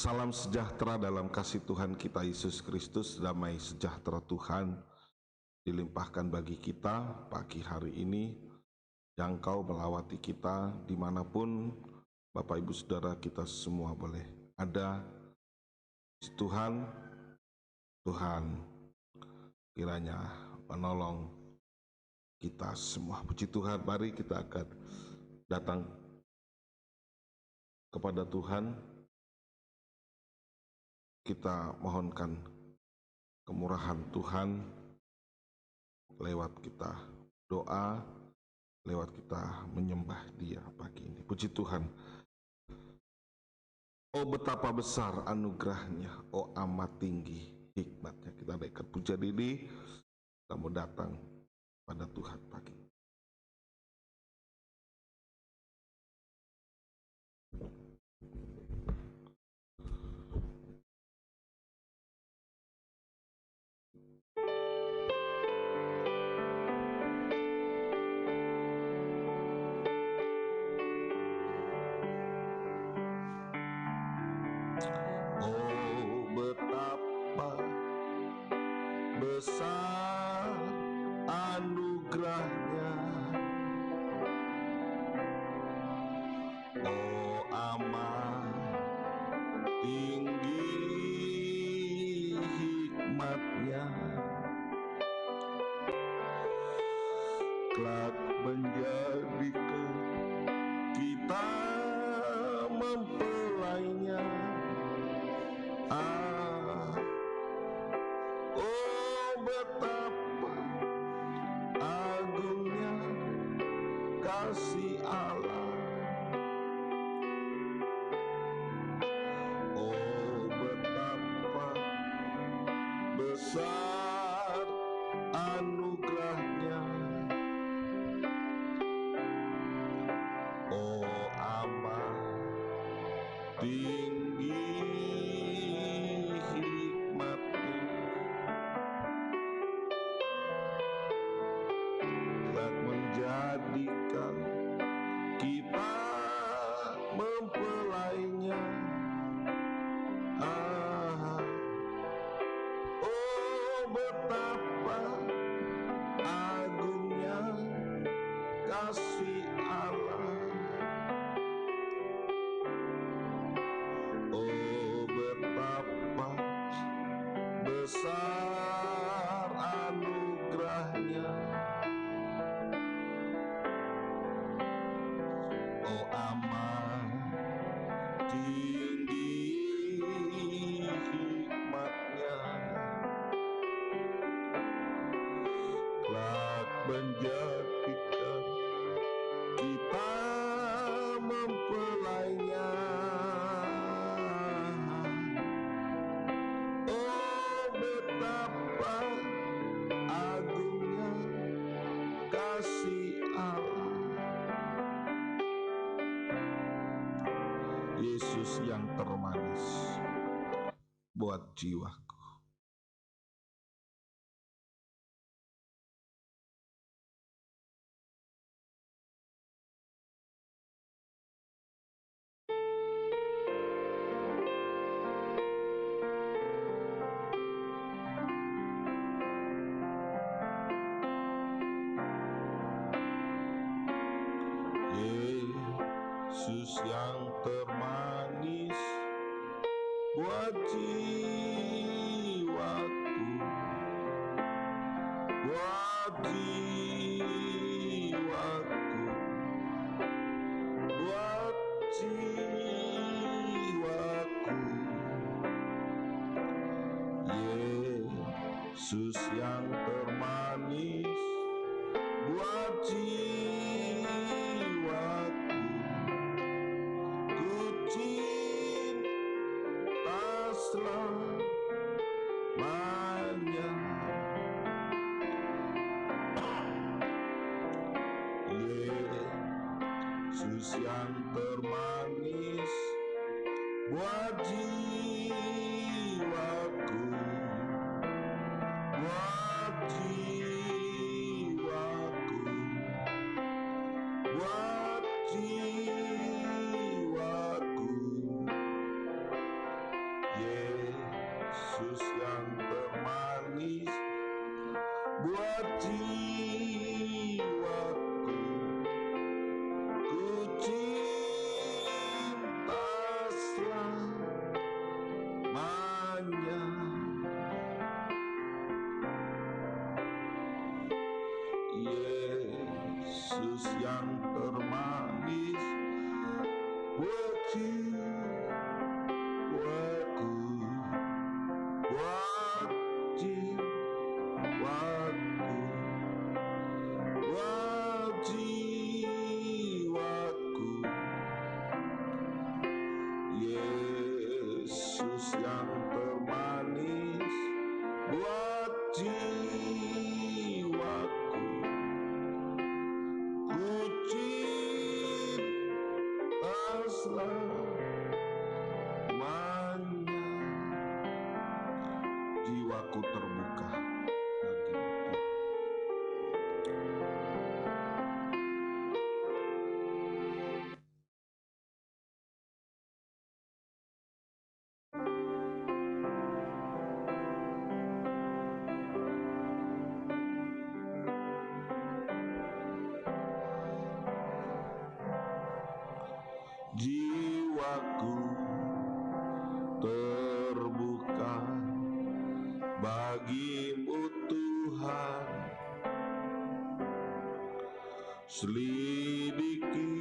Salam sejahtera dalam kasih Tuhan kita Yesus Kristus. Damai sejahtera Tuhan dilimpahkan bagi kita pagi hari ini. Jangkau melawati kita dimanapun Bapak Ibu Saudara kita semua boleh ada. Tuhan kiranya menolong kita semua. Puji Tuhan, mari kita akan datang kepada Tuhan. Kita mohonkan kemurahan Tuhan lewat kita doa, lewat kita menyembah Dia pagi ini. Puji Tuhan. Oh betapa besar anugerahnya, oh amat tinggi hikmatnya. Kita naikkan puja diri, kita mau datang pada Tuhan pagi ini. Oh betapa besar anugerahnya, oh amat tinggi hikmatnya, kelak menjadikan kita mempelainya. Oh betapa agungnya kasih Allah, oh betapa besar anugerahnya, oh amat tinggi hikmatnya, telah menjadikan kita mempelainya. Oh betapa agungnya kasih Allah, oh betapa besar anugerahnya, oh amat tinggi hikmatnya, kelak menjadikan kita mempelainya. Oh betapa agungnya kasih Allah, Yesus yang termanis buat jiwaku. Yesus yang termanis buat jiwaku, buat jiwaku, buat jiwaku. Yesus yang termanis buat jiwaku, ku cinta selamanya. Yesus yang termanis buat jiwaku, buat jiwaku, buat jiwaku. yang termanis buat jiwaku, buat jiwaku, buat jiwaku. Yesus yang termanis buat jiwaku, ku cinta selamanya. Jiwaku terbuka bagimu. Jiwaku terbuka bagimu Tuhan, selidiki,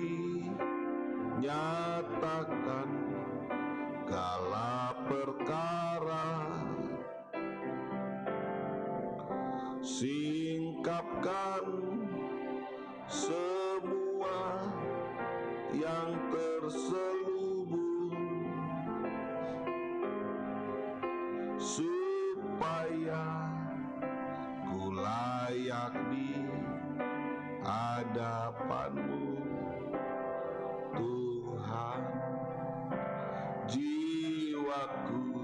nyatakan segala perkara, singkapkan semua yang terselubung, supaya ku layak di hadapanmu Tuhan. Jiwaku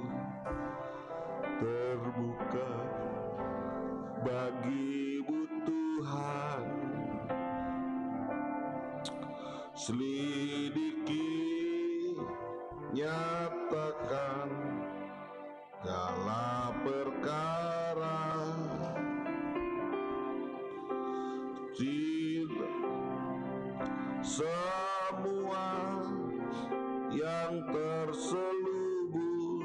terbuka bagimu Tuhan, selidiki, nyatakan segala perkara, semua yang terselubung,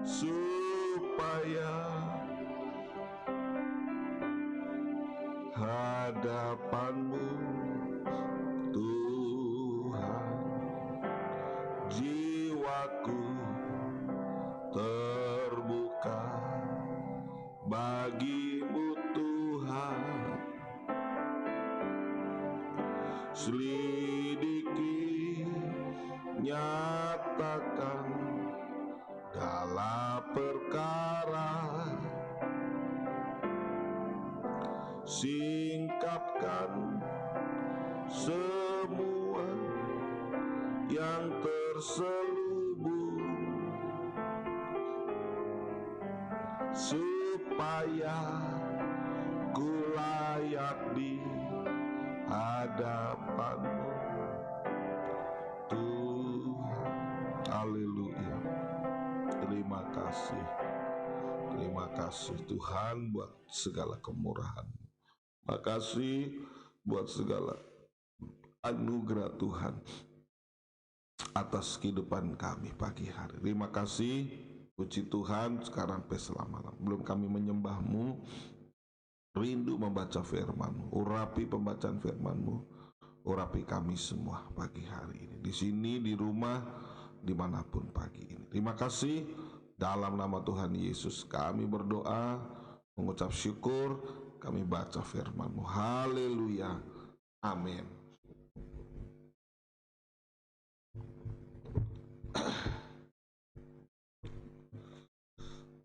supaya hadapanmu Tuhan. Jiwaku terbuka bagimu Tuhan, selidiki, nyatakan segala perkara, singkapkan semua yang terselubung, supaya ku layak di hadapanmu Tuhan. Haleluya. Terima kasih Tuhan buat segala kemurahan. Makasih buat segala anugerah Tuhan atas kehidupan kami pagi hari. Terima kasih, puji Tuhan, sekarang sampai selama-lamanya. Belum kami menyembah-Mu, rindu membaca firman-Mu, urapi pembacaan firman-Mu, urapi kami semua pagi hari ini, di sini, di rumah, dimanapun pagi ini. Terima kasih, dalam nama Tuhan Yesus kami berdoa, mengucap syukur, kami baca firman-Mu. Haleluya, amin.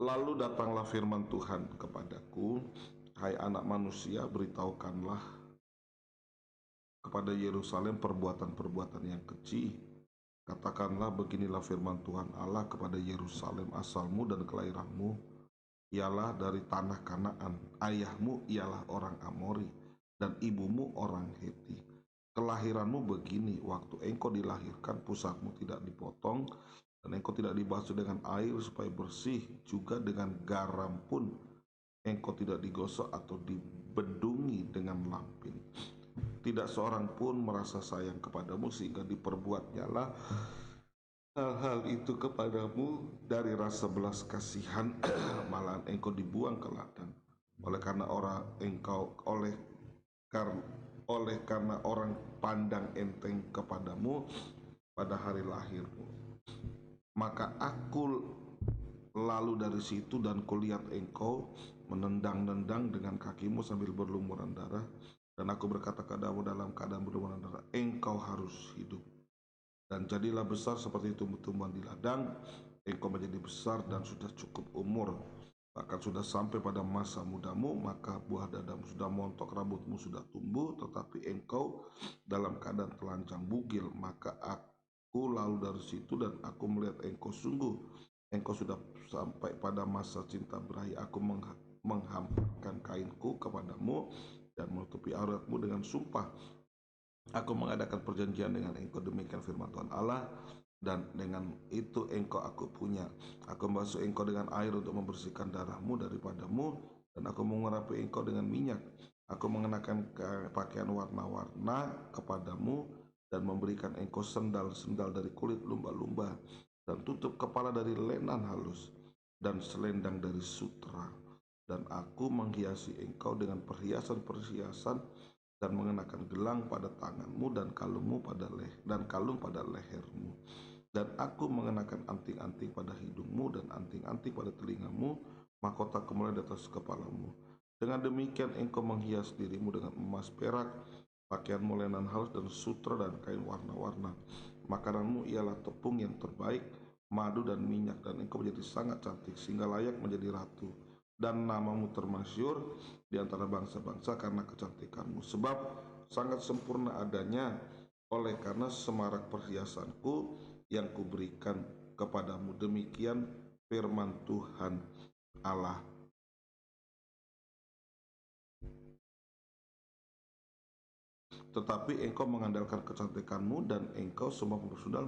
Lalu datanglah firman Tuhan kepadaku, hai anak manusia, beritahukanlah kepada Yerusalem perbuatan-perbuatan yang keji. Katakanlah, beginilah firman Tuhan Allah kepada Yerusalem, asalmu dan kelahiranmu ialah dari tanah Kanaan, ayahmu ialah orang Amori, dan ibumu orang Heti. Kelahiranmu begini, waktu engkau dilahirkan pusatmu tidak dipotong, dan engkau tidak dibasuh dengan air supaya bersih, juga dengan garam pun engkau tidak digosok atau dibendungi dengan lampin. Tidak seorang pun merasa sayang kepadamu sehingga diperbuatnyalah hal-hal itu kepadamu dari rasa belas kasihan, malahan engkau dibuang ke ladang. oleh karena karena orang pandang enteng kepadamu pada hari lahirmu. Maka aku lalu dari situ dan kulihat engkau menendang-nendang dengan kakimu sambil berlumuran darah. Dan aku berkata kepadamu dalam keadaan berlumuran darah, engkau harus hidup. Dan jadilah besar seperti tumbuh-tumbuhan di ladang, engkau menjadi besar dan sudah cukup umur, bahkan sudah sampai pada masa mudamu, maka buah dadamu sudah montok, rambutmu sudah tumbuh, tetapi engkau dalam keadaan telanjang bugil. Maka aku lalu dari situ dan aku melihat engkau sudah sampai pada masa cinta berahi. Aku menghamparkan kainku kepadamu dan menutupi auratmu dengan sumpah. Aku mengadakan perjanjian dengan engkau, demikian firman Tuhan Allah, dan dengan itu engkau aku punya. Aku membasuh engkau dengan air untuk membersihkan darahmu daripadamu, dan aku mengurapi engkau dengan minyak. Aku mengenakan pakaian warna-warna kepadamu dan memberikan engkau sendal-sendal dari kulit lumba-lumba dan tutup kepala dari lenan halus dan selendang dari sutra. Dan aku menghiasi engkau dengan perhiasan-perhiasan dan mengenakan gelang pada tanganmu dan kalung pada lehermu. Dan aku mengenakan anting-anting pada hidungmu dan anting-anting pada telingamu, mahkota kemuliaan di atas kepalamu. Dengan demikian engkau menghias dirimu dengan emas, perak, pakaian lenan halus dan sutra dan kain warna-warna. Makananmu ialah tepung yang terbaik, madu dan minyak, dan engkau menjadi sangat cantik sehingga layak menjadi ratu. Dan namamu termasyur di antara bangsa-bangsa karena kecantikanmu, sebab sangat sempurna adanya, oleh karena semarak perhiasanku yang kuberikan kepadamu. Demikian firman Tuhan Allah. Tetapi engkau mengandalkan kecantikanmu dan engkau semua pembersudal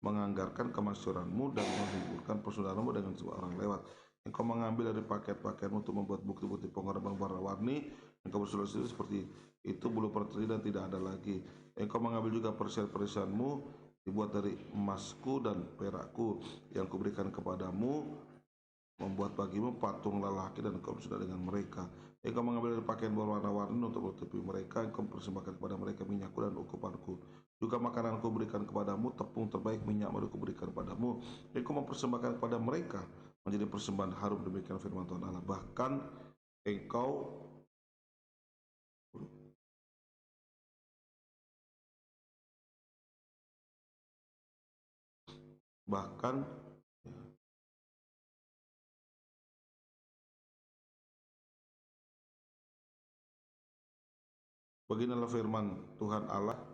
menganggarkan kemasyuranmu dan menghiburkan persaudaraamu dengan sebuah orang lewat. Engkau mengambil dari pakaian-pakaianmu untuk membuat bukti-bukti pengorbanan warna-warni. Engkau bersudah seperti itu belum pernah terjadi dan tidak ada lagi. Engkau mengambil juga persiapan-persiapanmu dibuat dari emasku dan perakku yang kuberikan kepadamu, membuat bagimu patung lelaki dan engkau bersudah dengan mereka. Engkau mengambil dari pakaian berwarna-warni untuk menutupi mereka. Engkau mempersembahkan kepada mereka minyakku dan ukupanku. Juga makananku berikan kepadamu, tepung terbaik, minyak madu kuberikan kepadamu. Engkau mempersembahkan kepada mereka menjadi persembahan harum. Demikian firman Tuhan Allah. Bahkan beginilah firman Tuhan Allah.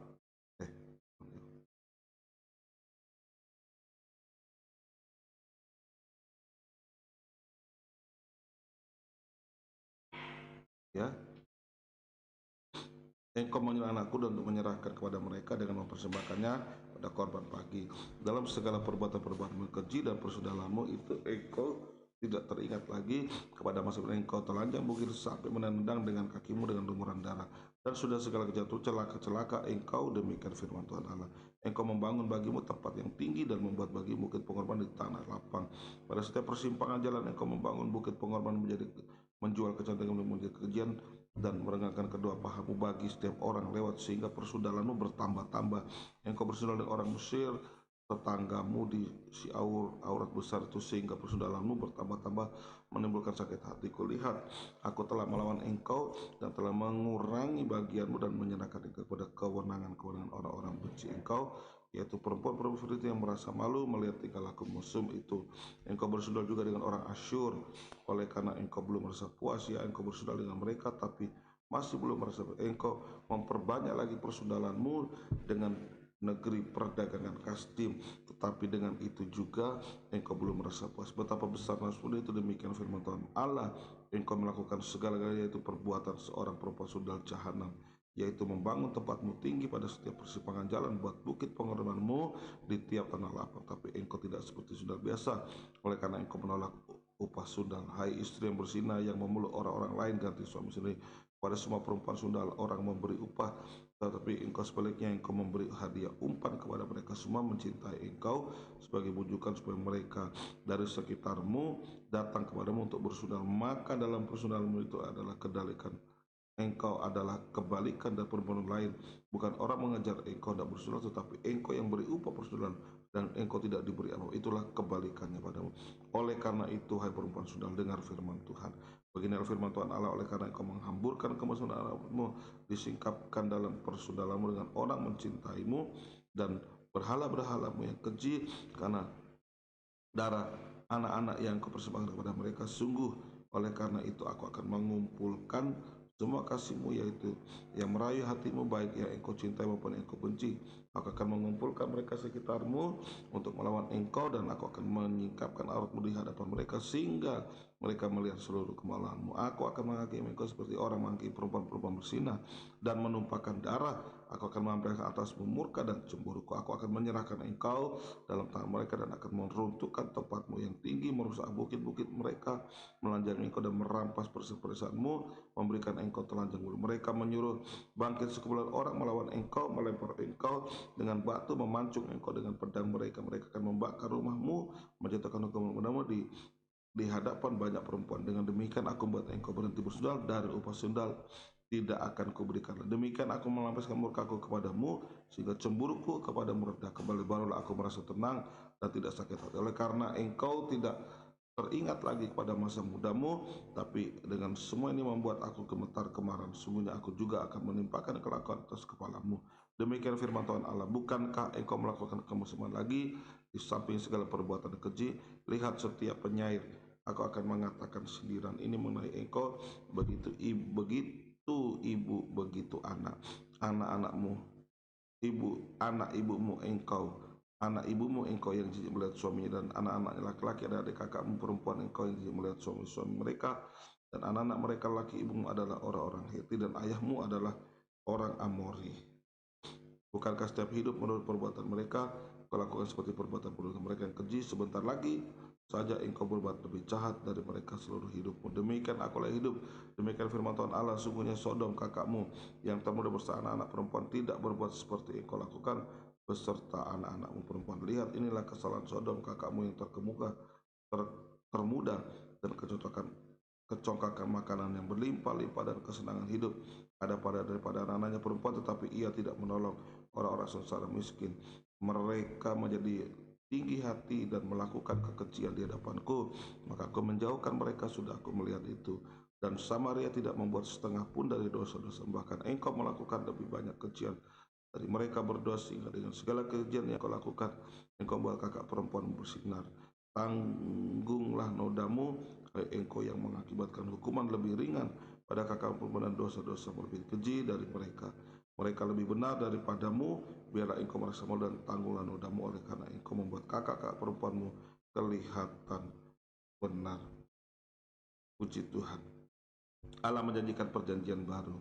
Ya, engkau menyuruh anakku dan untuk menyerahkan kepada mereka dengan mempersembahkannya pada korban pagi. Dalam segala perbuatan-perbuatan keji dan persudalanmu itu engkau tidak teringat lagi kepada masa engkau telanjang bukit sampai menendang dengan kakimu dengan lumuran darah. Dan sudah segala kejatuhan celaka-celaka engkau, demikian firman Tuhan Allah. Engkau membangun bagimu tempat yang tinggi dan membuat bagi bukit pengorbanan di tanah lapang. Pada setiap persimpangan jalan engkau membangun bukit pengorbanan menjual kecantikan menjadi kekejian dan merengangkan kedua pahamu bagi setiap orang lewat, sehingga persudalanmu bertambah-tambah. Engkau bersudal dengan orang Mesir, tetanggamu di aurat besar itu, sehingga persudalanmu bertambah-tambah menimbulkan sakit hati. Kulihat, aku telah melawan engkau dan telah mengurangi bagianmu dan menyerahkan engkau kepada kewenangan-kewenangan orang-orang benci engkau, yaitu perempuan-perempuan Filisti yang merasa malu melihat tingkah laku musuh itu. Engkau bersudal juga dengan orang Asyur, oleh karena engkau belum merasa puas, ya engkau bersudal dengan mereka, tapi masih belum merasa. Engkau memperbanyak lagi persudalanmu dengan negeri perdagangan Kasdim, tetapi dengan itu juga engkau belum merasa puas. Betapa besar nasibmu itu, demikian firman Tuhan Allah. Engkau melakukan segala-galanya, yaitu perbuatan seorang perempuan sundal jahanam, yaitu membangun tempatmu tinggi pada setiap persimpangan jalan, buat bukit pengorbananmu di tiap tanah lapang. Tapi engkau tidak seperti sundal biasa, oleh karena engkau menolak upah sundal. Hai istri yang berzina, yang memeluk orang-orang lain ganti suami sendiri, Pada semua perempuan sundal orang memberi upah, tetapi engkau sebaliknya engkau memberi hadiah umpan kepada mereka semua mencintai engkau sebagai bujukan supaya mereka dari sekitarmu datang kepadamu untuk bersundal. Maka dalam persundalmu itu adalah kedalikan. Engkau adalah kebalikan dari perempuan lain. Bukan orang mengejar engkau tidak bersundal, tetapi engkau yang beri upah persundalan dan engkau tidak diberi apa. Itulah kebalikannya padamu. Oleh karena itu, hai perempuan sundal, dengar firman Tuhan. Beginilah firman Tuhan Allah, oleh karena engkau menghamburkan kemesundalanmu, disingkapkan dalam persundalanmu dengan orang mencintaimu, dan berhala-berhalamu yang keji, karena darah anak-anak yang kau persembahkan kepada mereka. Sungguh oleh karena itu aku akan mengumpulkan semua kasihmu, yaitu yang merayu hatimu, baik yang engkau cintai maupun yang engkau benci. Aku akan mengumpulkan mereka sekitarmu untuk melawan engkau, dan aku akan menyingkapkan auratmu di hadapan mereka sehingga mereka melihat seluruh kemalaanmu. Aku akan menghakimi engkau seperti orang menghakimi perempuan-perempuan bersinah dan menumpahkan darah. Aku akan melampiaskan atasmu murka dan cemburuku. Aku akan menyerahkan engkau dalam tangan mereka dan akan meruntuhkan tempatmu yang tinggi, merusak bukit-bukit mereka, melanjang engkau dan merampas persen-persenmu, memberikan engkau telanjang bulu. Mereka menyuruh bangkit sekumpulan orang melawan engkau, melempar engkau dengan batu, memancung engkau dengan pedang mereka. Mereka akan membakar rumahmu, menjatuhkan hukuman padamu di hadapan banyak perempuan. Dengan demikian aku membuat engkau berhenti bersundal, dari upah sundal tidak akan kuberikan. Demikian aku melampiaskan murkaku kepadamu, sehingga cemburuku kepadamu reda kembali. Barulah aku merasa tenang dan tidak sakit hati. Oleh karena engkau tidak teringat lagi kepada masa mudamu, tapi dengan semua ini membuat aku gemetar kemarahan. Sungguhnya aku juga akan menimpakan kelakuan atas kepalamu. Demikian firman Tuhan Allah. Bukankah engkau melakukan kemesuman lagi di samping segala perbuatan keji? Lihat setiap penyair, aku akan mengatakan sindiran ini mengenai engkau, begitu ibu, begitu anak, anak-anakmu, anak ibumu engkau yang jijik melihat suaminya, dan anak-anaknya laki-laki dan adik kakakmu perempuan engkau yang jijik melihat suami-suami mereka, dan anak-anak mereka laki ibumu adalah orang-orang Heti, dan ayahmu adalah orang Amori. Bukankah setiap hidup menurut perbuatan mereka, kau lakukan seperti perbuatan mereka yang keji? Sebentar lagi saja engkau berbuat lebih jahat dari mereka seluruh hidupmu. Demikian akulah hidup. Demikian firman Tuhan Allah. Sungguhnya Sodom kakakmu yang termuda beserta anak-anak perempuan tidak berbuat seperti engkau lakukan beserta anak-anakmu perempuan. Lihat, inilah kesalahan Sodom kakakmu yang termuda dan kecongkakan makanan yang berlimpah-limpah dan kesenangan hidup ada daripada anak-anaknya perempuan, tetapi ia tidak menolong orang-orang sengsara miskin. Mereka menjadi tinggi hati dan melakukan kekejian di hadapanku, maka aku menjauhkan mereka, sudah aku melihat itu. Dan Samaria tidak membuat setengah pun dari dosa-dosa, bahkan engkau melakukan lebih banyak kekejian dari mereka berdua, sehingga dengan segala kekejian yang kau lakukan, engkau buat kakak perempuan bersinar. Tanggunglah nodamu, engkau yang mengakibatkan hukuman lebih ringan pada kakak perempuan, dan dosa-dosa lebih keji dari mereka. Mereka lebih benar daripadamu, biarlah engkau merasa malu dan tanggunglah nodamu, oleh karena engkau membuat kakak-kakak perempuanmu kelihatan benar. Puji Tuhan. Allah menjanjikan perjanjian baru,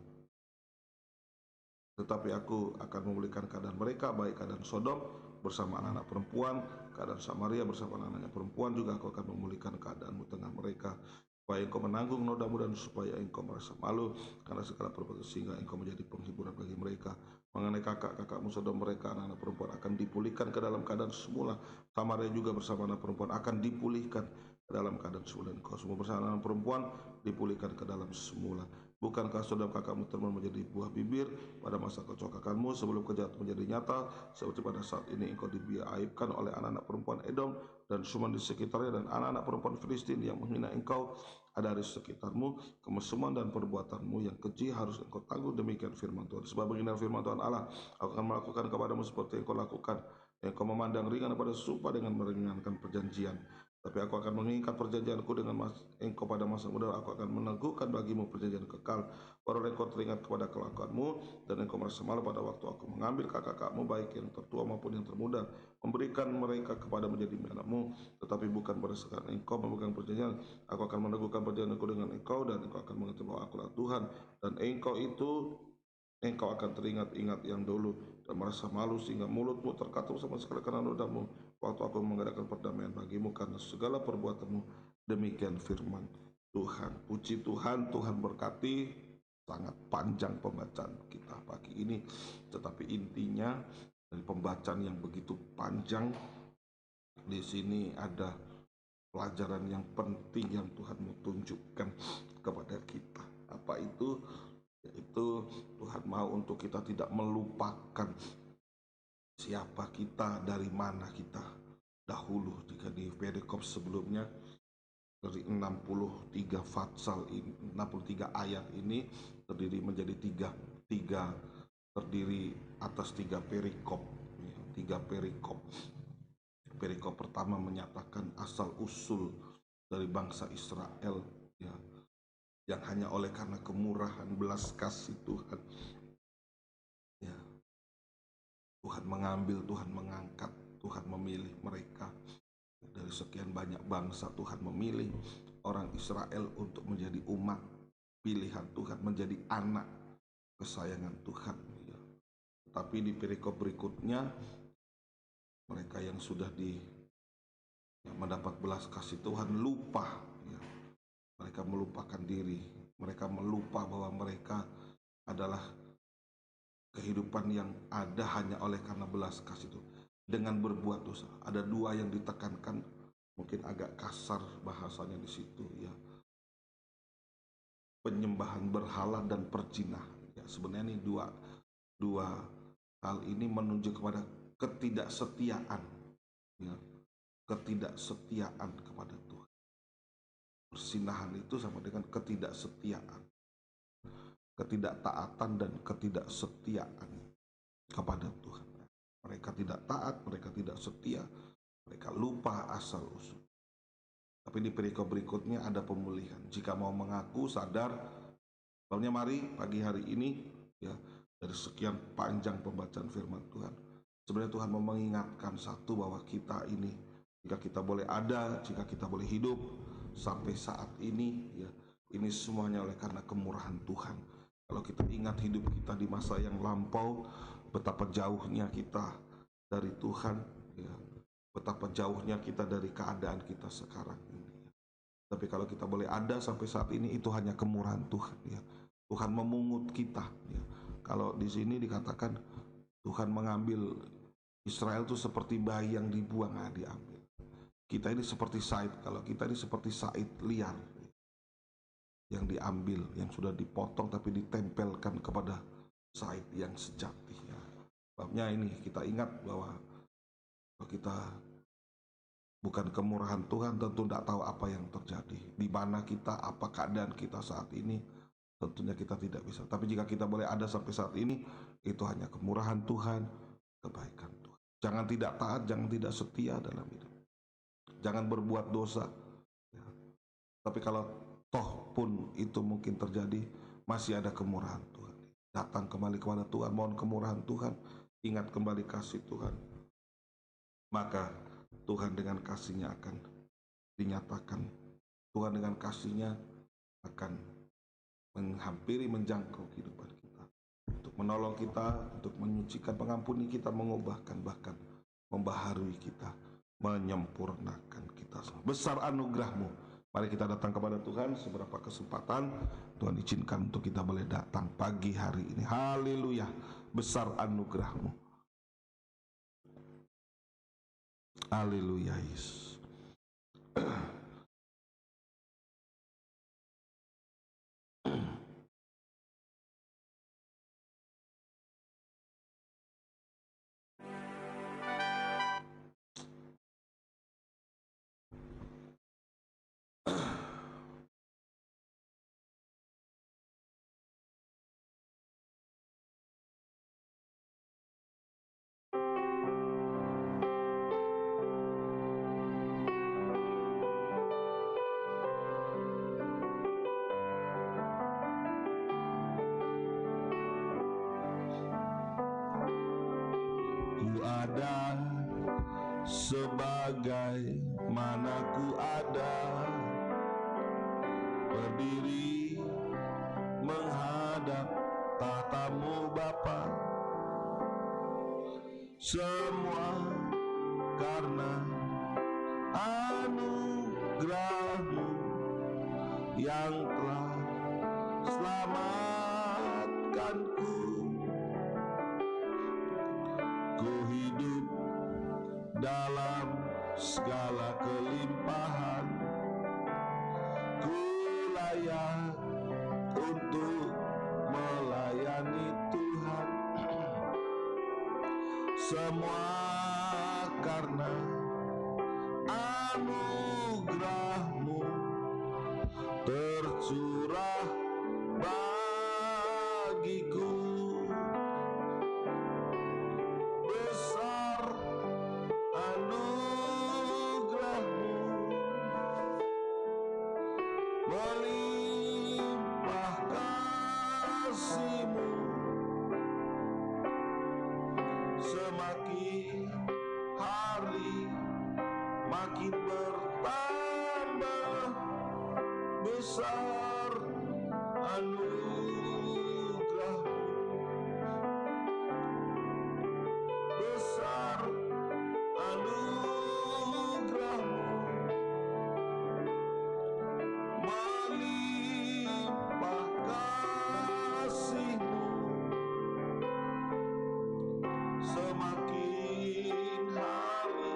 tetapi aku akan memulihkan keadaan mereka, baik keadaan Sodom bersama anak-anak perempuan, keadaan Samaria bersama anak-anaknya perempuan, juga aku akan memulihkan keadaanmu tengah mereka, supaya engkau menanggung nodamu dan supaya engkau merasa malu karena segala perbuatan, sehingga engkau menjadi penghiburan bagi mereka. Mengenai kakak-kakakmu Sodom, mereka anak-anak perempuan akan dipulihkan ke dalam keadaan semula. Samaria juga bersama anak perempuan akan dipulihkan ke dalam keadaan semula. Engkau semua bersama anak perempuan dipulihkan ke dalam semula. Bukankah Sodom kakakmu teman menjadi buah bibir pada masa kecongkakanmu, sebelum kejahatan menjadi nyata, seperti pada saat ini engkau diaibkan oleh anak-anak perempuan Edom dan Suman di sekitarnya, dan anak-anak perempuan Filistin yang menghina engkau ada di sekitarmu. Kemesuman dan perbuatanmu yang keji harus engkau tanggung. Demikian firman Tuhan. Sebab beginilah firman Tuhan Allah, aku akan melakukan kepadamu seperti yang kau lakukan. Engkau memandang ringan pada sumpah dengan meringankan perjanjian. Tapi aku akan mengikat perjanjianku dengan engkau pada masa muda. Aku akan meneguhkan bagimu perjanjian kekal. Barulah engkau teringat kepada kelakuanmu, dan engkau merasa malu pada waktu aku mengambil kakak-kakakmu, baik yang tertua maupun yang termuda, memberikan mereka kepada menjadi milikmu. Tetapi bukan berdasarkan engkau memegang perjanjian. Aku akan meneguhkan perjanjianku dengan engkau, dan engkau akan mengerti bahwa akulah Tuhan. Dan engkau akan teringat-ingat yang dulu dan merasa malu, sehingga mulutmu terkatup sama sekali karena nodamu, waktu aku mengadakan perdamaian bagimu karena segala perbuatanmu. Demikian firman Tuhan. Puji Tuhan. Tuhan berkati sangat panjang pembacaan kita pagi ini, tetapi intinya dari pembacaan yang begitu panjang, di sini ada pelajaran yang penting yang Tuhan mau tunjukkan kepada kita. Apa itu? Yaitu Tuhan mau untuk kita tidak melupakan siapa kita, dari mana kita dahulu. Jika di perikop sebelumnya dari 63 fatsal ini, 63 ayat ini terdiri menjadi tiga terdiri atas 3 perikop. 3 perikop. Perikop pertama menyatakan asal usul dari bangsa Israel, ya, yang hanya oleh karena kemurahan belas kasih Tuhan, ya, Tuhan mengambil, Tuhan mengangkat, Tuhan memilih mereka. Dari sekian banyak bangsa Tuhan memilih orang Israel untuk menjadi umat pilihan Tuhan, menjadi anak kesayangan Tuhan, ya. Tapi di perikop berikutnya, mereka yang sudah mendapat belas kasih Tuhan lupa, ya. Mereka melupakan diri, mereka melupa bahwa mereka adalah kehidupan yang ada hanya oleh karena belas kasih itu, dengan berbuat dosa. Ada 2 yang ditekankan, mungkin agak kasar bahasanya di situ, ya. Penyembahan berhala dan perzinahan. Ya, sebenarnya ini dua hal ini menunjuk kepada ketidaksetiaan, ya. Ketidaksetiaan kepada Tuhan. Perzinahan itu sama dengan ketidaksetiaan, ketidaktaatan dan ketidaksetiaan kepada Tuhan. Mereka tidak taat, mereka tidak setia, mereka lupa asal usul. Tapi di perikop berikutnya ada pemulihan. Jika mau mengaku sadar, sebabnya mari pagi hari ini, ya, dari sekian panjang pembacaan firman Tuhan, sebenarnya Tuhan mau mengingatkan satu, bahwa kita ini, jika kita boleh ada, jika kita boleh hidup sampai saat ini, ya, ini semuanya oleh karena kemurahan Tuhan. Kalau kita ingat hidup kita di masa yang lampau, betapa jauhnya kita dari Tuhan, ya, betapa jauhnya kita dari keadaan kita sekarang ini. Tapi kalau kita boleh ada sampai saat ini, itu hanya kemurahan Tuhan, ya. Tuhan memungut kita, ya. Kalau di sini dikatakan Tuhan mengambil Israel itu seperti bayi yang dibuang, diambil. Kita ini seperti Said, kalau kita ini seperti Said liar yang diambil, yang sudah dipotong tapi ditempelkan kepada Said yang sejati, ya. Sebabnya ini kita ingat bahwa kita bukan kemurahan Tuhan, tentu tidak tahu apa yang terjadi, di mana kita, apa keadaan kita saat ini, tentunya kita tidak bisa. Tapi jika kita boleh ada sampai saat ini, itu hanya kemurahan Tuhan, kebaikan Tuhan. Jangan tidak taat, jangan tidak setia dalam hidup, jangan berbuat dosa, ya. Tapi kalau toh pun itu mungkin terjadi, masih ada kemurahan Tuhan. Datang kembali kepada Tuhan, mohon kemurahan Tuhan, ingat kembali kasih Tuhan, maka Tuhan dengan kasih-Nya akan dinyatakan. Tuhan dengan kasih-Nya akan menghampiri, menjangkau kehidupan kita, untuk menolong kita, untuk menyucikan, mengampuni kita, mengubahkan, bahkan membaharui kita, menyempurnakan kita. Besar anugerah-Mu. Mari kita datang kepada Tuhan. Seberapa kesempatan Tuhan izinkan untuk kita boleh datang pagi hari ini. Haleluya. Besar anugerah-Mu. Haleluya, Yesus. Ku ada sebagai mana ku ada, berdiri menghadap tahta-Mu Bapa. Semua karena anugerah-Mu yang telah selamatkan dalam segala kelimpahan. Ku layak untuk melayani Tuhan. Semua karena anugerah-Mu tercurah bagiku. Besar anugerah-Mu, melimpah kasih-Mu. Semakin hari makin bertambah besar anugerah-Mu. Besar anugerah-Mu, melimpah kasih-Mu. Semakin hari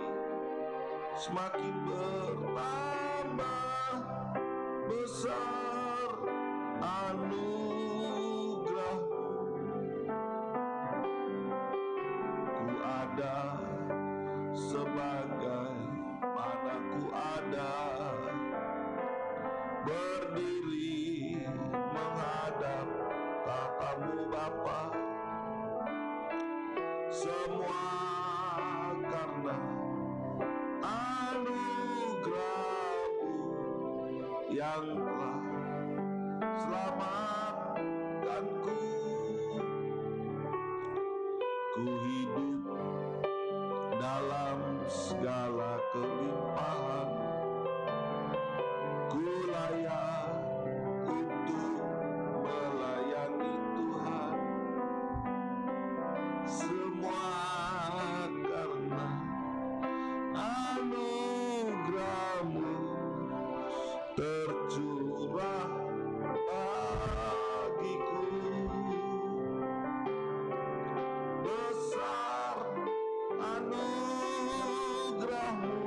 semakin bertambah besar anugerah-Mu. Ku ada sebagai mana ku ada, berdiri menghadap tatamu Bapa. Semua karena anugerah-Mu yang telah selamatkanku. Ku hidup dalam segala kelimpahan. Ku layak untuk melayani Tuhan. Semua karena anugerah-Mu tercurah bagiku. Besar anugerah-Mu,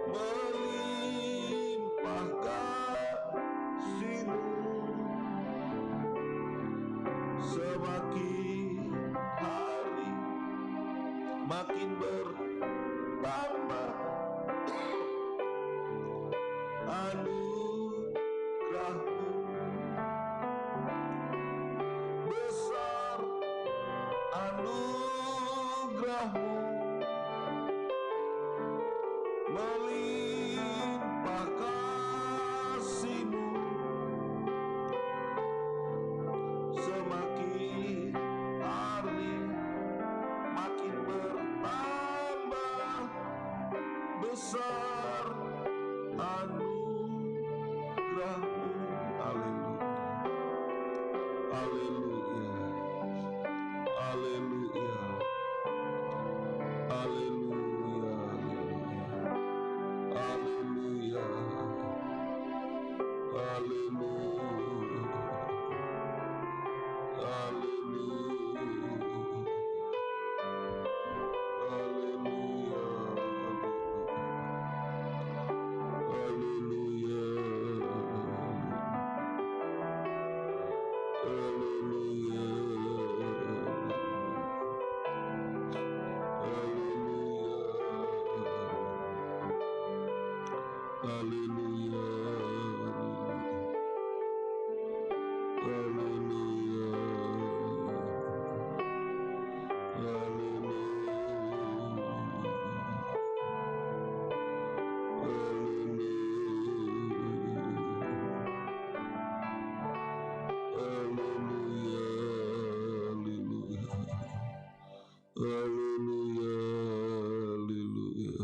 melimpah kasih-Mu. Semakin hari makin bertambah anugerah-Mu. Besar anugerah-Mu, melimpah kasih-Mu. Semakin hari makin bertambah besar anugerah-Mu. Haleluya, haleluya, haleluya, haleluya, haleluya, haleluya, haleluya, haleluya, haleluya, haleluya, haleluya,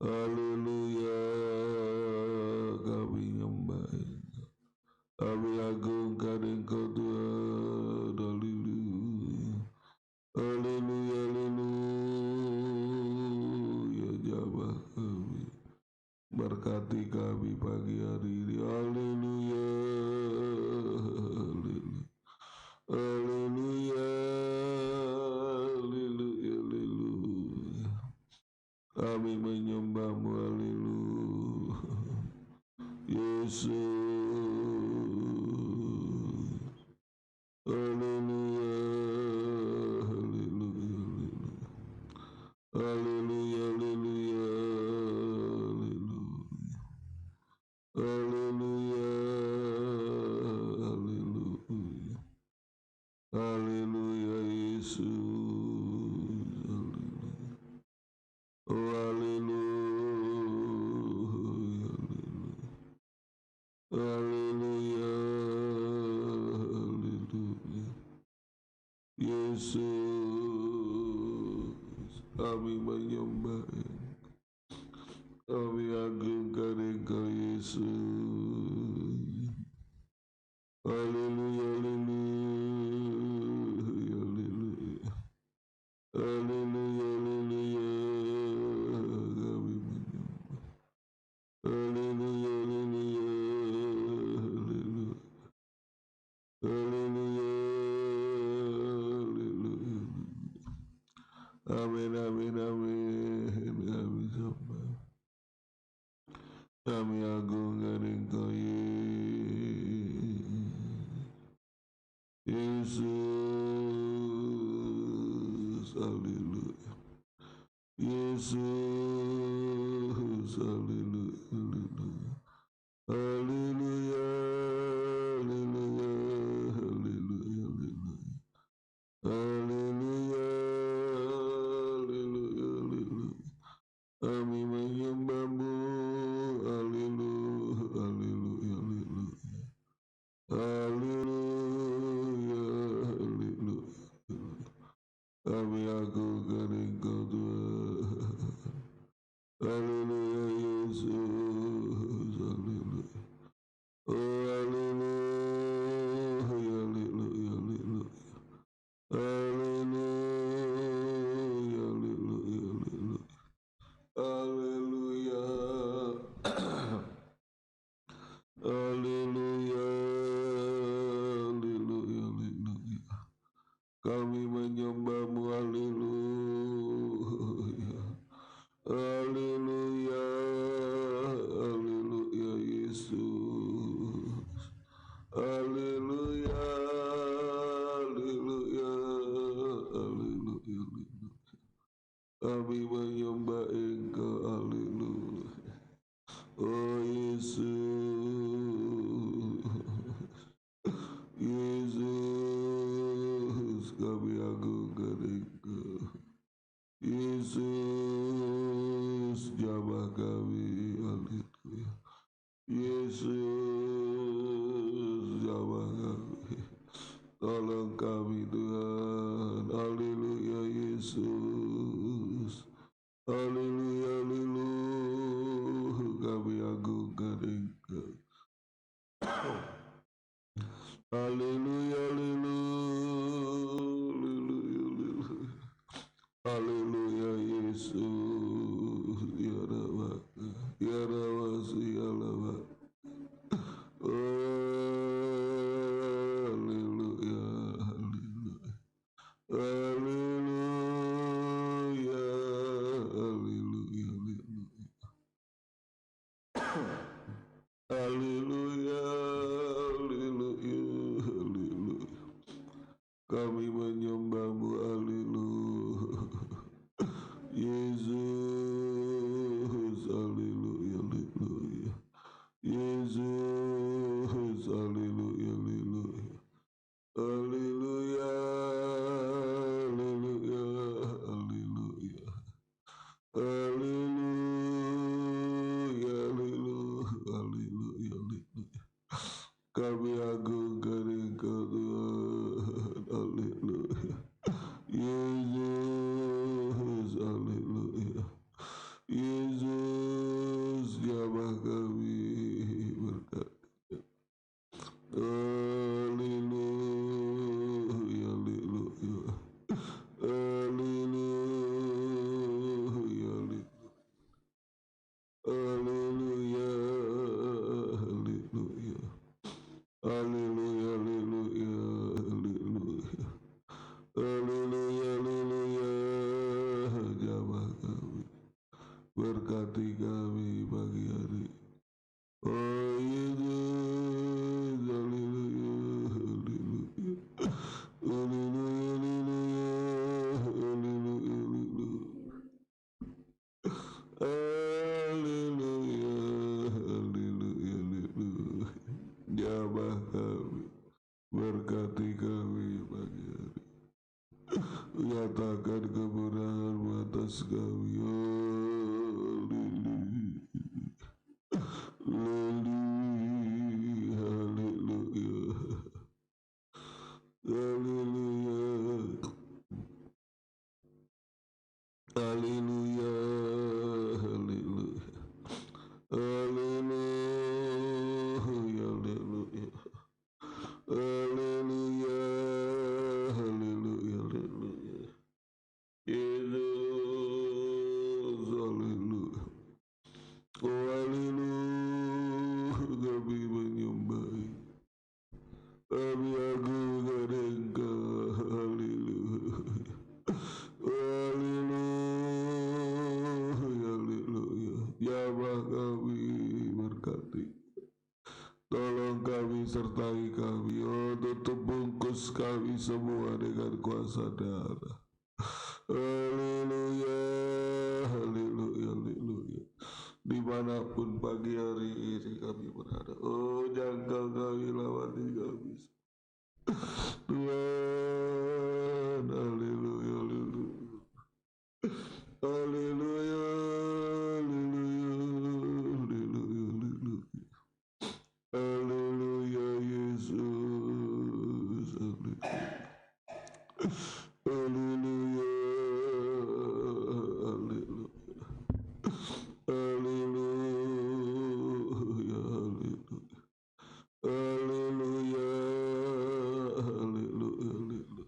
haleluya. Kami nyembah, kami agungkan Engkau Tuhan. Haleluya, haleluya, haleluya. Jabah kami, berkati kami pagi hari ini. Haleluya, haleluya, haleluya, haleluya. Haleluya Yesus. Haleluya. Haleluya. Haleluya. Yesus, kami menyembah, kami agungkan Engkau Yesus. Haleluya, haleluya, haleluya. Haleluya, haleluya, kami menyembah. Haleluya, haleluya, haleluya. Haleluya, haleluya. Amin, amin, amin. Kami sembah, kami agungkan Engkau Yesus. Haleluya. Yesus, haleluya, haleluya. Haleluya, haleluya, haleluya, haleluya. Haleluya, haleluya, haleluya. Kami menyembah-Mu. Haleluya, haleluya, haleluya. Haleluya, haleluya. Kami agungkan Engkau Tuhan. Haleluya Yesus. Haleluya. Oh haleluya, haleluya, haleluya. Haleluya, haleluya, haleluya. Haleluya, haleluya, haleluya. Kami menyembah-Mu. Haleluya. Haleluya, haleluya Yesus. Haleluya, haleluya, haleluya, haleluya. Kami menyembah Engkau. Haleluya. Oh Yesus, Yesus, kami agungkan Engkau. Yesus, jamah kami. Haleluya. Yesus, jamah kami. Tolong kami Tuhan. Haleluya Yesus. Haleluya, haleluya. Kami agungkan Engkau. Haleluya, haleluya, haleluya. Haleluya Yesus. Ya Rabbah, ya Rabbah, ya Rabbah. Haleluya, haleluya. Haleluya, haleluya, haleluya. Haleluya, haleluya, haleluya. Kami menyembah-Mu. Haleluya. Yesus, haleluya, haleluya. Yesus, haleluya, haleluya. Haleluya, haleluya, haleluya. Haleluya, haleluya, haleluya, haleluya. Kami agungkan Engkau Tuhan. Haleluya. Yesus, haleluya. Yesus, jamah kami. Berkat. Haleluya, haleluya. Haleluya, haleluya, haleluya. Haleluya, haleluya, haleluya. Haleluya, haleluya. Jamah kami. Berkati kami pagi hari. Oh Yesus, haleluya, haleluya. Haleluya, haleluya, haleluya. Haleluya, haleluya, haleluya. Jamah kami. Berkati kami pagi atas kami. Haleluya, haleluya, haleluya, haleluya, haleluya, haleluya, haleluya, Yesus, haleluya, oh haleluya, kami menyembah, kami agungkan Engkau, haleluya. Haleluya, haleluya. Jamah kami berkati. Tolong kami sertai kami. Oh, tutup bungkus kami semua dengan kuasa darah. Haleluya, haleluya, haleluya. Dimanapun pagi hari ini kami berada. Oh, jangkau kami, lawati kami. Tuhan, haleluya, haleluya. Haleluya, haleluya, haleluya, haleluya, Yesus, haleluya, haleluya, haleluya, haleluya, haleluya,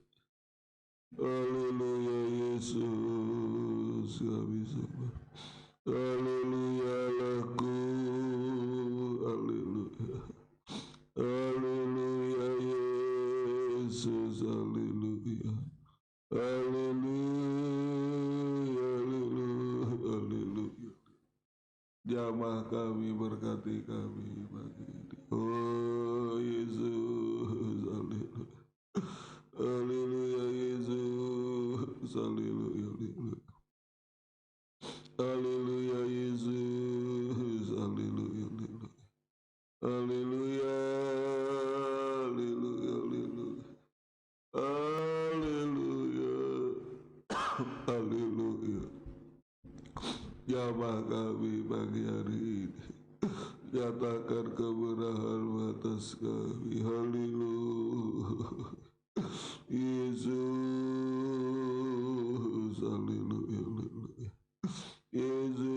haleluya, Yesus, kami sembah. Haleluya, laku, haleluya, haleluya, Yesus, haleluya, haleluya, haleluya, haleluya. Jamah kami, berkati kami pagi ini. Oh Yesus, haleluya, haleluya, Yesus, haleluya, haleluya. Haleluya, Yesus, haleluya, haleluya, haleluya, haleluya, haleluya, haleluya. Jamah kami pagi hari ini, nyatakan kebenaran atas kami. Haleluya, Yesus, haleluya, haleluya, Yesus,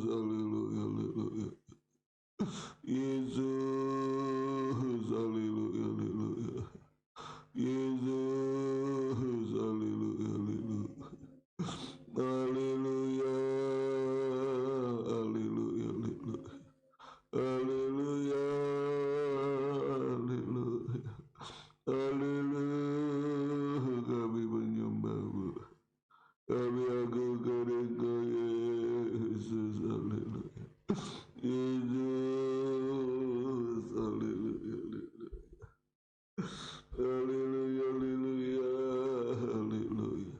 haleluya, haleluya, Yesus, haleluya, haleluya, Yesus, haleluya, haleluya, haleluya, haleluya, haleluya, haleluya, haleluya, kami menyembah-Mu, kami agungkan Engkau, Yesus, haleluya, Yesus, haleluya, haleluya, haleluya, haleluya.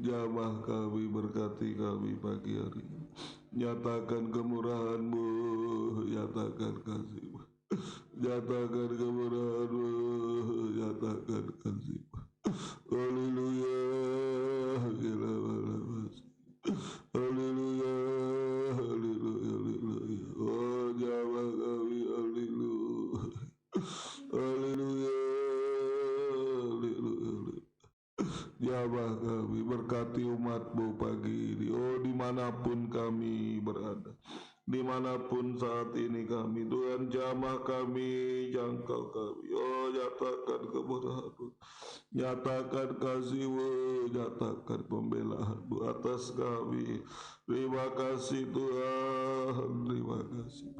Jamah kami, berkati kami pagi hari ini. Nyatakan kemurahan-Mu, nyatakan kasih-Mu, nyatakan kemurahan-Mu, nyatakan kasih-Mu. Haleluya, haleluya, haleluya, haleluya. Oh, jamah kami, haleluya, haleluya, haleluya. Jamah kami, berkati umat-Mu pagi ini. Oh, dimanapun kami berada, dimanapun saat ini kami, Tuhan, jamah kami, jangkau kami. Oh, nyatakan kebenaran-Mu, nyatakan kasih-Mu, nyatakan pembelaan-Mu atas kami. Terima kasih Tuhan, terima kasih.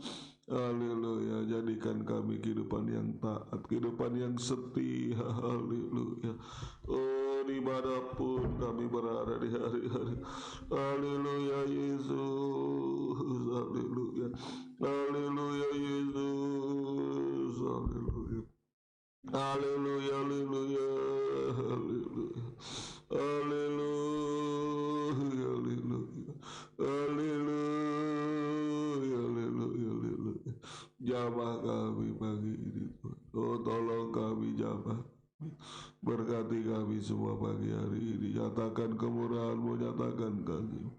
Haleluya, jadikan kami kehidupan yang taat, kehidupan yang setia. Haleluya. Oh, dimanapun kami berada di hari-hari. Haleluya, Yesus. Haleluya, haleluya, Yesus. Haleluya, haleluya, haleluya, haleluya, haleluya, haleluya, haleluya, haleluya, haleluya. Jamah kami pagi ini, Tuhan. Oh, tolong kami, jamah, berkati kami semua pagi hari ini. Nyatakan kemurahan-Mu, nyatakan kasih-Mu,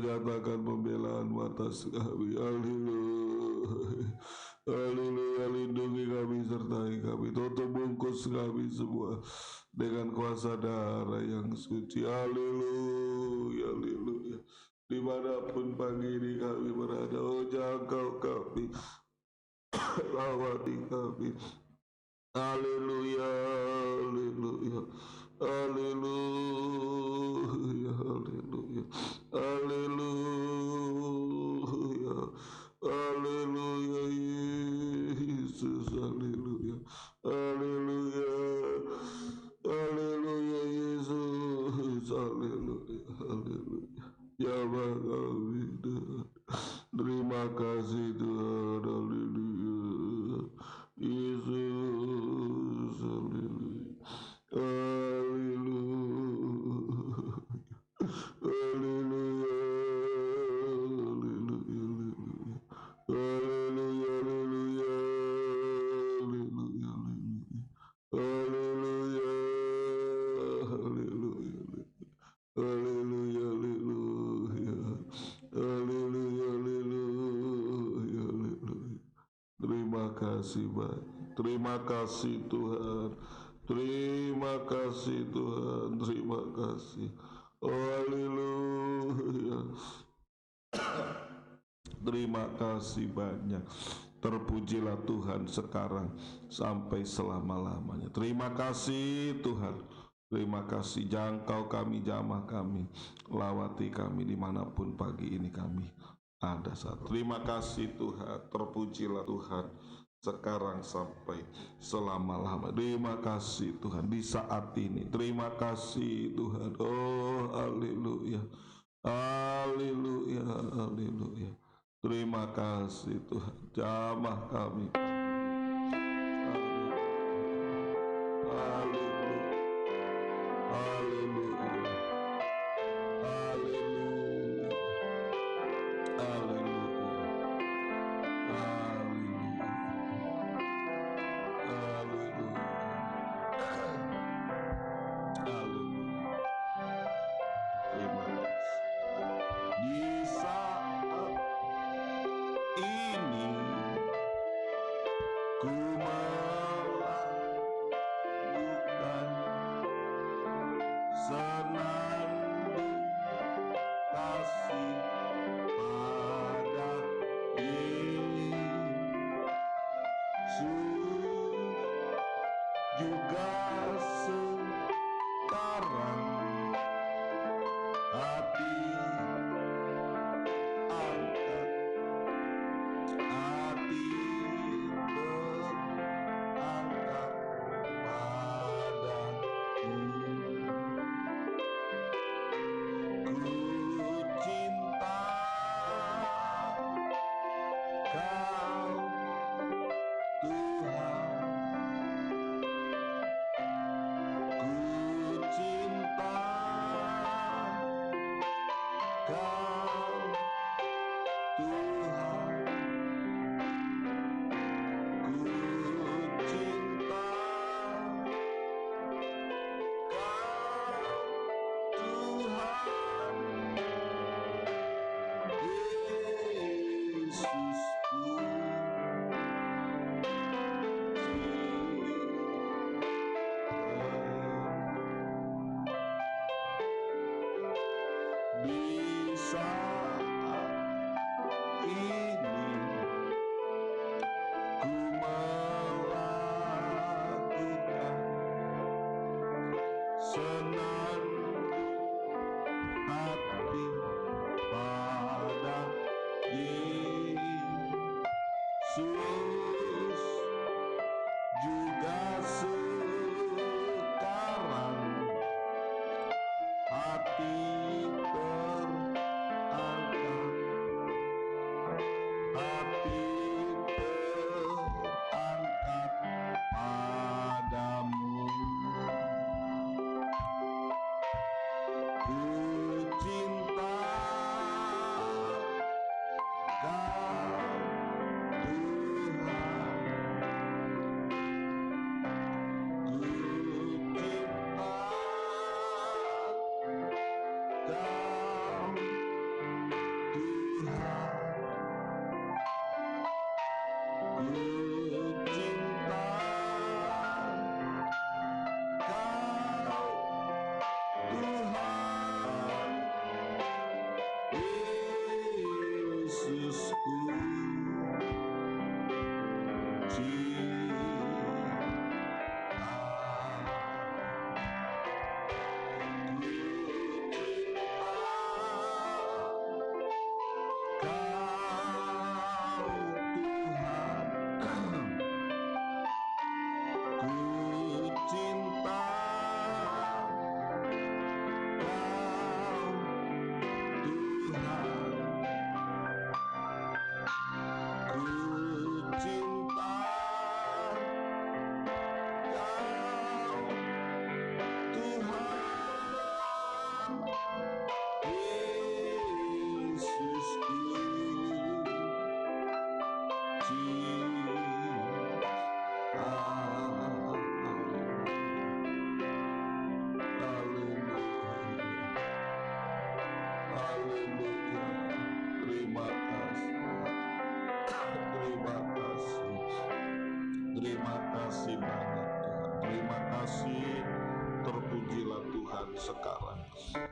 nyatakan pembelaan-Mu atas kami. Haleluya. Haleluya, lindungi kami, sertai kami, tutup bungkus kami semua dengan kuasa darah yang suci. Haleluya, haleluya. Dimanapun pagi ini kami berada, oh jangkau kami, lawati kami. Haleluya, haleluya, haleluya, haleluya, haleluya, haleluya, Yesus, haleluya, haleluya, haleluya, Yesus, haleluya, haleluya. Ya kami Tuhan, terima kasih Tuhan, haleluya, Yesus, haleluya, haleluya, haleluya, haleluya, haleluya, haleluya, haleluya, haleluya, haleluya, haleluya, haleluya, haleluya. Terima kasih Bapak, terima kasih Tuhan, terima kasih Tuhan, terima kasih. Oh, haleluya. Terima kasih banyak. Terpujilah Tuhan sekarang sampai selama-lamanya. Terima kasih Tuhan. Terima kasih, jangkau kami, jamah kami, lawati kami dimanapun pagi ini kami ada saat. Terima kasih Tuhan, terpujilah Tuhan sekarang sampai selama-lamanya. Terima kasih Tuhan di saat ini. Terima kasih Tuhan. Oh, haleluya, haleluya, haleluya. Terima kasih Tuhan, jamah kami. Di saat ini ku melakukan senandung kasih pada Yesus, juga sekarang hati angkat, hati terangkat padaku. Ku cinta Kau Tuhan, Terima kasih banyak Tuhan. Terima kasih. Terpujilah Tuhan sekarang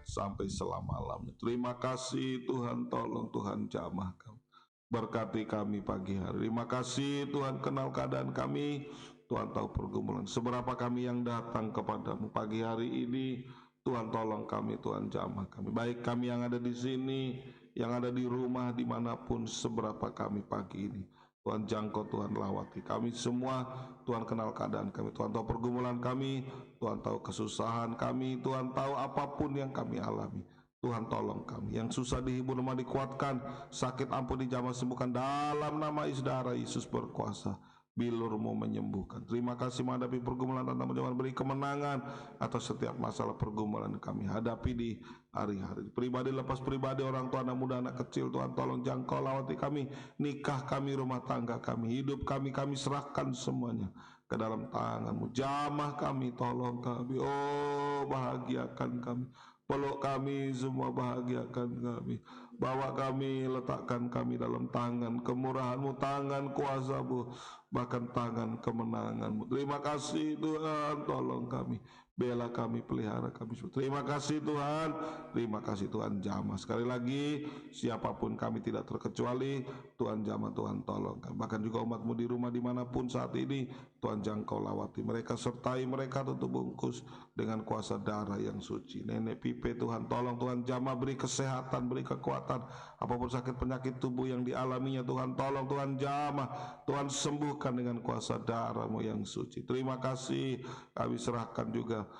sampai selama-lamanya. Terima kasih Tuhan, tolong Tuhan jamah kami. Berkati kami pagi hari. Terima kasih Tuhan, kenal keadaan kami. Tuhan tahu pergumulan. Seberapa kami yang datang kepadamu pagi hari ini. Tuhan tolong kami, Tuhan jamah kami. Baik kami yang ada di sini, yang ada di rumah, dimanapun, seberapa kami pagi ini. Tuhan jangkau, Tuhan lawati kami semua. Tuhan kenal keadaan kami. Tuhan tahu pergumulan kami. Tuhan tahu kesusahan kami. Tuhan tahu apapun yang kami alami. Tuhan tolong kami. Yang susah dihibur, lemah dikuatkan, sakit ampun dijamah sembuhkan dalam nama Darah Yesus berkuasa. Bilur-Mu menyembuhkan. Terima kasih menghadapi pergumulan, tantangan, beri kemenangan atas setiap masalah pergumulan kami hadapi di hari-hari. Pribadi lepas pribadi, orang tua, anak muda, anak kecil, Tuhan tolong jangkau lawati kami, nikah kami, rumah tangga kami, hidup kami serahkan semuanya ke dalam tangan-Mu. Jamah kami, tolong kami, oh bahagiakan kami. Peluk kami semua, bahagiakan kami. Bawa kami, letakkan kami dalam tangan kemurahan-Mu, tangan kuasa-Mu, bahkan tangan kemenangan-Mu. Terima kasih Tuhan, tolong kami. Bela kami, pelihara kami. Terima kasih Tuhan. Terima kasih Tuhan, jamah. Sekali lagi, siapapun kami tidak terkecuali, Tuhan jamah, Tuhan tolong kami. Bahkan juga umat-Mu di rumah dimanapun saat ini, Tuhan jangkau lawati mereka, sertai mereka, tutup bungkus dengan kuasa darah yang suci. Nenek Pipe, Tuhan tolong, Tuhan jamah, beri kesehatan, beri kekuatan. Apapun sakit penyakit tubuh yang dialaminya, Tuhan tolong, Tuhan jamah, Tuhan sembuhkan dengan kuasa darah-Mu yang suci. Terima kasih, kami serahkan juga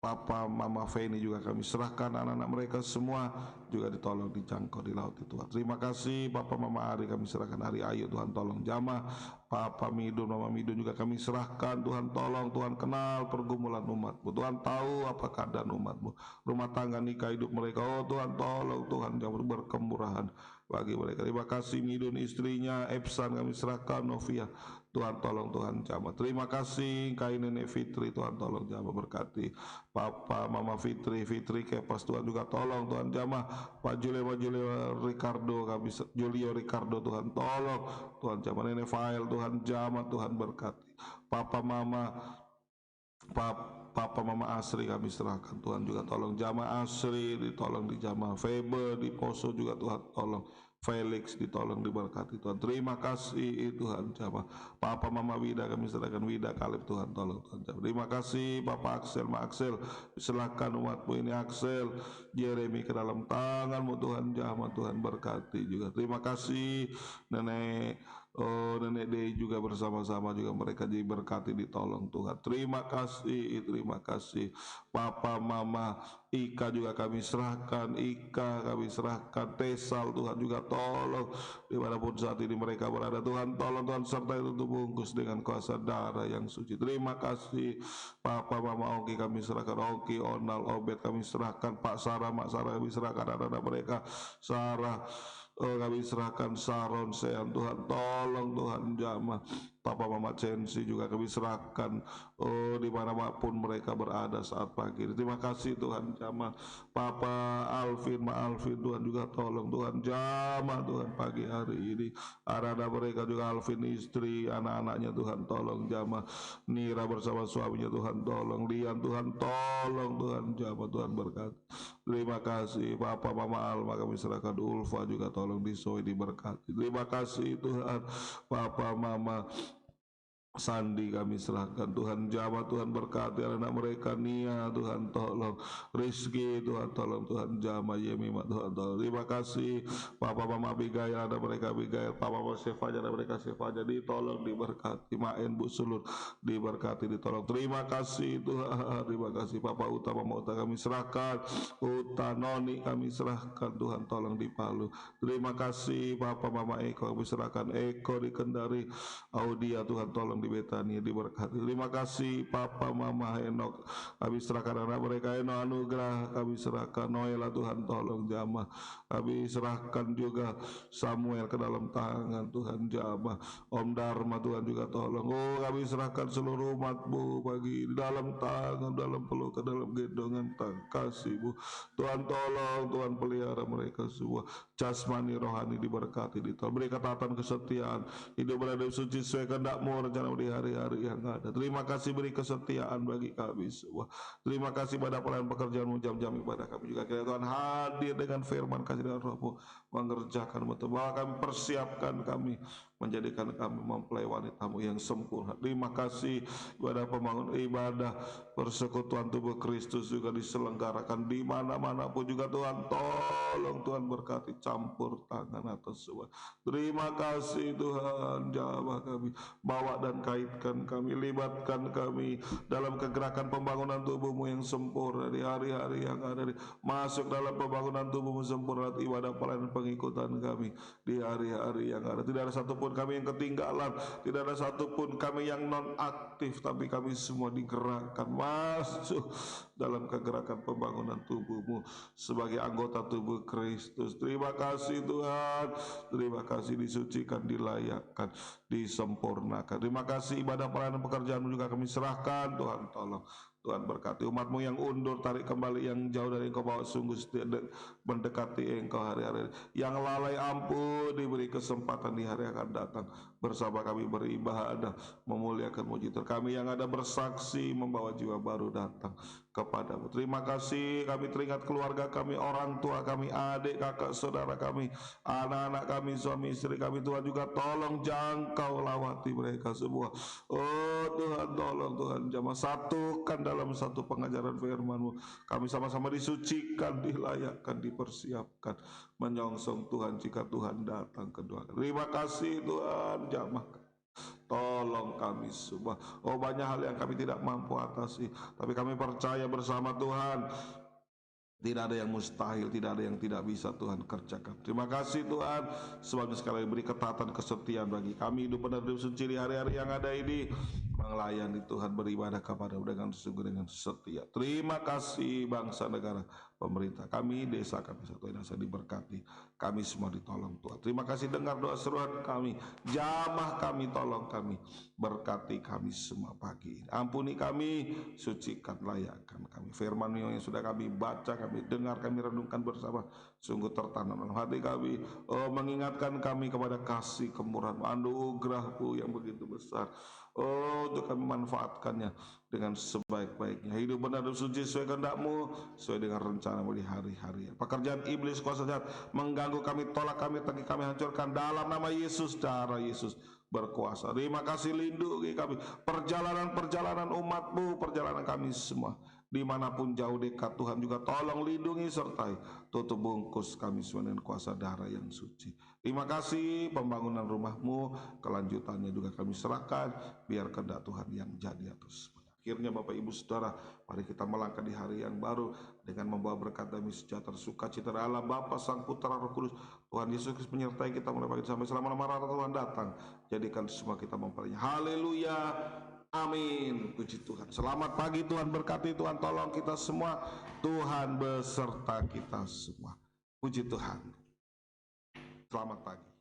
Papa Mama Feni, juga kami serahkan anak-anak mereka semua juga ditolong, dijangkau, dilauti Tuhan. Terima kasih Papa Mama Ari, kami serahkan Ari Ayu, Tuhan tolong jamah. Papa Midun, Mama Midun juga kami serahkan, Tuhan tolong, Tuhan kenal pergumulan umat-Mu, Tuhan tahu apa keadaan umat-Mu, rumah tangga, nikah, hidup mereka, oh Tuhan tolong, Tuhan jamah, berkemurahan bagi mereka. Terima kasih Midun, istrinya Epsan kami serahkan, Novia, Tuhan tolong, Tuhan jamah. Terima kasih Kai Nenek Fitri, Tuhan tolong jamah, berkati Papa Mama Fitri Kepas, Tuhan juga tolong, Tuhan jamah. Pak Julio Ricardo, kami Julio Ricardo, Tuhan tolong, Tuhan jamah. Nenek Fail, Tuhan jamah, Tuhan berkati. Papa Mama Asri kami serahkan, Tuhan juga tolong jamah. Asri ditolong, dijamah. Febe di Poso juga Tuhan tolong. Felix ditolong, diberkati Tuhan. Terima kasih Tuhan jamah. Papa Mama Wida kami serahkan, Wida Kalib, Tuhan tolong, Tuhan jamah. Terima kasih Papa Axel, Ma Axel, silakan umat-Mu ini, Axel Jeremy ke dalam tangan-Mu, Tuhan jamah, Tuhan berkati juga. Terima kasih Nenek Nenek Dei juga bersama-sama juga mereka diberkati, ditolong Tuhan. Terima kasih Papa Mama Ika juga kami serahkan, Tesal, Tuhan juga tolong dimanapun saat ini mereka berada, Tuhan tolong, Tuhan sertai, tutup bungkus dengan kuasa darah yang suci. Terima kasih Papa Mama Oki kami serahkan, Oki, Onal, Obed kami serahkan, Pak Sarah, Mak Sarah kami serahkan, anak-anak mereka, Sarah kami serahkan, Saron, Sean, Tuhan tolong, Tuhan jamah. Papa Mama Censi juga kami serahkan, dimanapun mereka berada saat pagi. Terima kasih Tuhan jamah. Papa Alvin, Ma Alvin, Tuhan juga tolong, Tuhan jamah, Tuhan pagi hari ini. Anak-anak mereka juga, Alvin istri, anak-anaknya, Tuhan tolong jamah. Nira bersama suaminya, Tuhan tolong. Lian, Tuhan tolong, Tuhan jamah, Tuhan berkati. Terima kasih Papa Mama Alma kami serahkan, Ulfa juga tolong, disoi, diberkati. Terima kasih Tuhan. Papa Mama Sandi kami serahkan, Tuhan jamah, Tuhan berkati anak mereka. Nia, Tuhan tolong. Rizky, Tuhan tolong, Tuhan jamah. Yemima, Tuhan tolong. Terima kasih Papa Mama Abigail, anak mereka Abigail. Papa Mama Sefaja, anak mereka Sefaja, ditolong, diberkati. Maen Bu Sulur diberkati, ditolong. Terima kasih Tuhan. Terima kasih Papa Uta, Mama Uta kami serahkan. Uta Noni kami serahkan, Tuhan tolong di Palu. Terima kasih Papa Mama Eko kami serahkan. Eko di Kendari. Audia, Tuhan tolong di Betania diberkati. Terima kasih Papa Mama Henok, kami serahkan anak mereka Eno Anugrah, kami serahkan Noela, Tuhan tolong jamah, kami serahkan juga Samuel ke dalam tangan Tuhan jamah, Om Dharma Tuhan juga tolong. Oh, kami serahkan seluruh umat-Mu pagi di dalam tangan, dalam peluk, ke dalam gendongan tangan kasih-Mu. Tuhan tolong, Tuhan pelihara mereka semua, jasmani rohani diberkati, beri ketaatan kesetiaan, hidup berada suci sesuai kehendak-Mu rencana di hari-hari yang ada. Terima kasih beri kesetiaan bagi kami semua. Terima kasih pada pelayan pekerjaan-Mu, jam-jam ibadah kami juga. Kiranya Tuhan hadir dengan firman kasih dan roh-Mu, mengerjakan betul bahwa kami persiapkan kami, menjadikan kami mempelai wanita-Mu yang sempurna. Terima kasih pada pembangun ibadah persekutuan tubuh Kristus juga diselenggarakan di mana-mana pun juga. Tuhan tolong, Tuhan berkati, campur tangan atas semua. Terima kasih Tuhan, jamah kami, bawa dan kaitkan kami, libatkan kami dalam kegerakan pembangunan tubuh-Mu yang sempurna di hari-hari yang ada. Masuk dalam pembangunan tubuh-Mu sempurna, ibadah pelayanan pengikutan kami di hari-hari yang ada. Tidak ada satupun kami yang ketinggalan, tidak ada satupun kami yang non aktif, tapi kami semua digerakkan masuk dalam kegerakan pembangunan tubuh-Mu sebagai anggota tubuh Kristus. Terima kasih Tuhan, terima kasih, disucikan, dilayakkan, disempurnakan. Terima kasih ibadah pelayanan pekerjaan-Mu juga kami serahkan. Tuhan tolong, Tuhan berkati umat-Mu yang undur, tarik kembali yang jauh dari Engkau, bawa sungguh mendekati Engkau hari-hari. Yang lalai ampun, diberi kesempatan di hari yang akan datang bersama kami beribadah, memuliakan mujizat kami yang ada, bersaksi, membawa jiwa baru datang kepadamu. Terima kasih, kami teringat keluarga kami, orang tua kami, adik, kakak, saudara kami, anak-anak kami, suami istri kami. Tuhan juga tolong jangkau, lawati mereka semua. Oh Tuhan tolong, Tuhan jamah, satukan dalam satu pengajaran firman-Mu. Kami sama-sama disucikan, dilayakkan, dipersiapkan, menyongsong Tuhan jika Tuhan datang kedua. Terima kasih Tuhan jamah, tolong kami semua. Oh, banyak hal yang kami tidak mampu atasi, tapi kami percaya bersama Tuhan, tidak ada yang mustahil, tidak ada yang tidak bisa Tuhan kerjakan. Terima kasih Tuhan, sebabnya sekali lagi beri ketaatan kesetiaan bagi kami hidup benar, hidup suci di hari-hari yang ada ini, melayani Tuhan, beribadah kepada dengan sungguh, dengan setia. Terima kasih bangsa, negara, pemerintah kami, desa kami, satu Indonesia diberkati, kami semua ditolong Tuhan. Terima kasih dengar doa seruan kami, jamah kami, tolong kami, berkati kami semua pagi ini. Ampuni kami, sucikan, layakkan kami. Firman yang sudah kami baca, kami dengar, kami renungkan bersama, sungguh tertanam dalam hati kami. Oh, mengingatkan kami kepada kasih kemurahan, anugerah-Mu yang begitu besar. Oh, untuk kami manfaatkannya dengan sebaik-baiknya. Hidup benar dan suci sesuai kehendak-Mu, sesuai dengan rencana-Mu di hari-hari. Pekerjaan iblis, kuasa jahat mengganggu kami, tolak kami, tangki kami, hancurkan dalam nama Yesus, darah Yesus berkuasa. Terima kasih, lindungi kami, perjalanan-perjalanan umat-Mu, perjalanan kami semua, dimanapun jauh dekat. Tuhan juga tolong lindungi, sertai, tutup bungkus kami semua dengan kuasa darah yang suci. Terima kasih, pembangunan rumah-Mu, kelanjutannya juga kami serahkan, biar kehendak Tuhan yang jadi atas. Akhirnya Bapak Ibu Saudara, mari kita melangkah di hari yang baru dengan membawa berkat damai sejahtera, sukacita dari Allah Bapa, Sang Putra, Roh Kudus. Tuhan Yesus Kristus menyertai kita mulai pagi sampai selama-lamanya Tuhan datang. Jadikan semua kita mempelajari. Haleluya. Amin. Puji Tuhan. Selamat pagi, Tuhan berkati, Tuhan tolong kita semua, Tuhan beserta kita semua. Puji Tuhan. Selamat pagi.